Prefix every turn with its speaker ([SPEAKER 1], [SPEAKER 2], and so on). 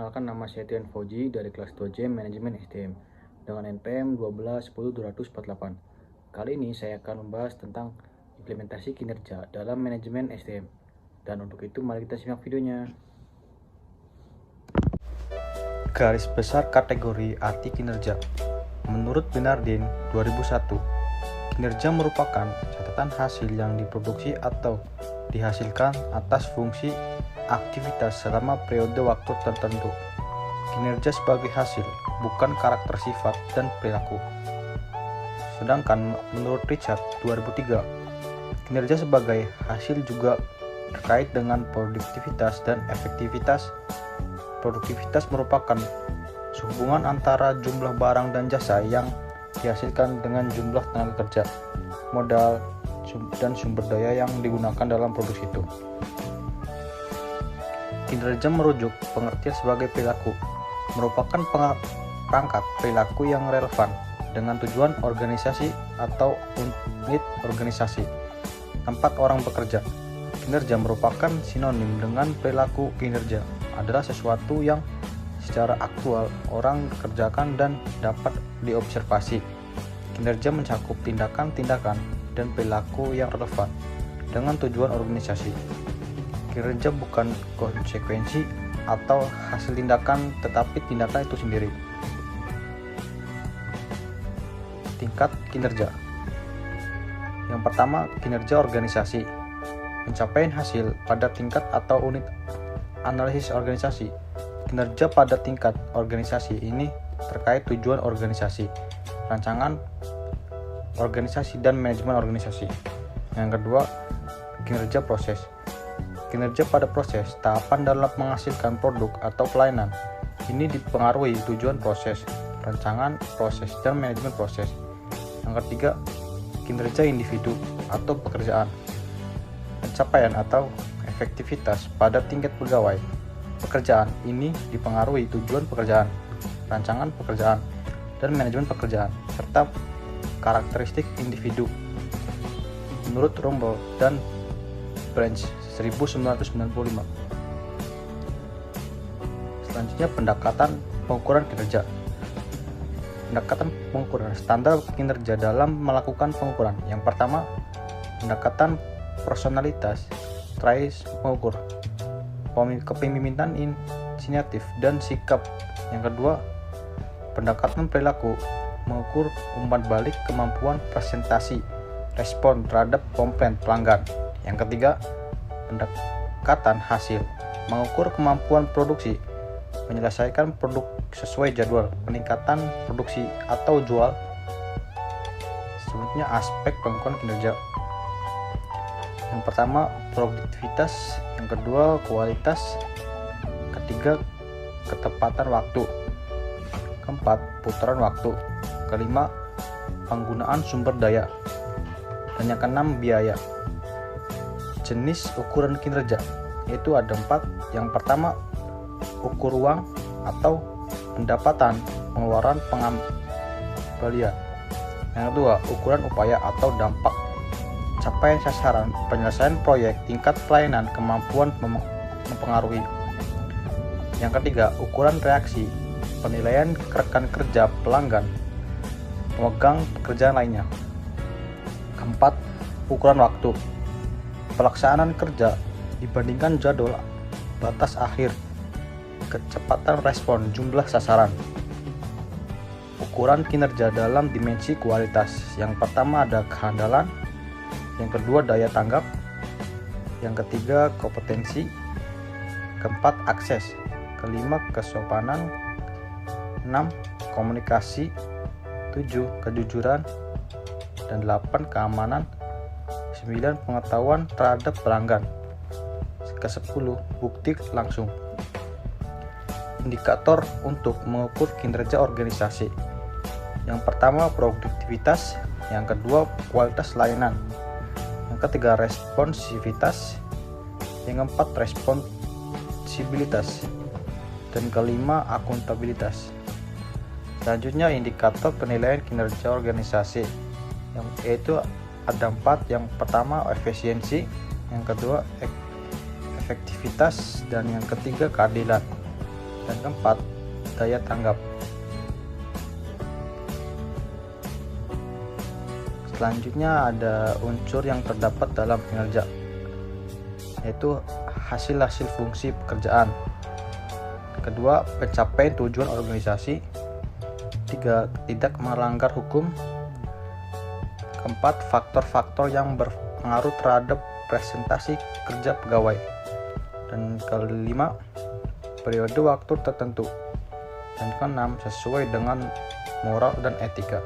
[SPEAKER 1] Perkenalkan, nama saya Tian Fauji dari kelas 2J Manajemen SDM dengan NPM 1210-248. Kali ini saya akan membahas tentang implementasi kinerja dalam manajemen SDM. Dan untuk itu mari kita simak videonya.
[SPEAKER 2] Garis besar kategori arti kinerja. Menurut Bernardin 2001, kinerja merupakan catatan hasil yang diproduksi atau dihasilkan atas fungsi aktivitas selama periode waktu tertentu. Kinerja sebagai hasil, bukan karakter sifat dan perilaku. Sedangkan menurut Richard 2003, kinerja sebagai hasil juga terkait dengan produktivitas dan efektivitas. Produktivitas merupakan hubungan antara jumlah barang dan jasa yang dihasilkan dengan jumlah tenaga kerja, modal, dan sumber daya yang digunakan dalam produksi itu. Kinerja merujuk pengertian sebagai perilaku, merupakan perangkat perilaku yang relevan dengan tujuan organisasi atau unit organisasi tempat orang bekerja. Kinerja merupakan sinonim dengan perilaku. Kinerja adalah sesuatu yang secara aktual orang kerjakan dan dapat diobservasi. Kinerja mencakup tindakan-tindakan dan perilaku yang relevan dengan tujuan organisasi. Kinerja bukan konsekuensi atau hasil tindakan, tetapi tindakan itu sendiri. Tingkat kinerja. Yang pertama, kinerja organisasi. Pencapaian hasil pada tingkat atau unit analisis organisasi. Kinerja pada tingkat organisasi ini terkait tujuan organisasi, rancangan organisasi, dan manajemen organisasi. Yang kedua, kinerja proses. Kinerja pada proses, tahapan dalam menghasilkan produk atau pelayanan. Ini dipengaruhi tujuan proses, rancangan proses, dan manajemen proses. Yang ketiga, kinerja individu atau pekerjaan. Pencapaian atau efektivitas pada tingkat pegawai. Pekerjaan ini dipengaruhi tujuan pekerjaan, rancangan pekerjaan, dan manajemen pekerjaan, serta karakteristik individu. Menurut Rumble dan Branch 1995. Selanjutnya, pendekatan pengukuran kinerja. Pendekatan pengukuran standar kinerja dalam melakukan pengukuran. Yang pertama, pendekatan personalitas, trace mengukur kepemimpinan, inisiatif, dan sikap. Yang kedua, pendekatan perilaku, mengukur umpan balik, kemampuan presentasi, respon terhadap komplain pelanggan. Yang ketiga, pendekatan hasil, mengukur kemampuan produksi, menyelesaikan produk sesuai jadwal, peningkatan produksi atau jual. Selanjutnya, aspek pengukuran kinerja. Yang pertama, produktivitas. Yang kedua, kualitas. Ketiga, ketepatan waktu. Keempat, putaran waktu. Kelima, penggunaan sumber daya. Dan yang keenam, biaya. Jenis ukuran kinerja yaitu ada 4. Yang pertama, ukur uang atau pendapatan, pengeluaran, pengembalian. Yang kedua, ukuran upaya atau dampak, capaian sasaran, penyelesaian proyek, tingkat pelayanan, kemampuan mempengaruhi. Yang ketiga, ukuran reaksi, penilaian rekan kerja, pelanggan, pemegang pekerjaan lainnya. Keempat, ukuran waktu, pelaksanaan kerja dibandingkan jadwal batas akhir, kecepatan respon, jumlah sasaran. Ukuran kinerja dalam dimensi kualitas. Yang pertama ada kehandalan, yang kedua daya tanggap, yang ketiga kompetensi, keempat akses, kelima kesopanan, 6 komunikasi, 7 kejujuran, dan 8 keamanan, 9 pengetahuan terhadap pelanggan, ke-10 bukti langsung. Indikator untuk mengukur kinerja organisasi. Yang pertama produktivitas, yang kedua kualitas layanan, yang ketiga responsivitas, yang keempat responsibilitas, dan kelima akuntabilitas. Selanjutnya, indikator penilaian kinerja organisasi, yaitu ada 4. Yang pertama efisiensi, yang kedua efektivitas, dan yang ketiga keadilan. Dan keempat, daya tanggap. Selanjutnya ada unsur yang terdapat dalam kinerja, yaitu hasil-hasil fungsi pekerjaan. Kedua, pencapaian tujuan organisasi. Tiga, tidak melanggar hukum. Keempat, faktor-faktor yang berpengaruh terhadap presentasi kerja pegawai. Dan kelima, periode waktu tertentu. Dan keenam, sesuai dengan moral dan etika.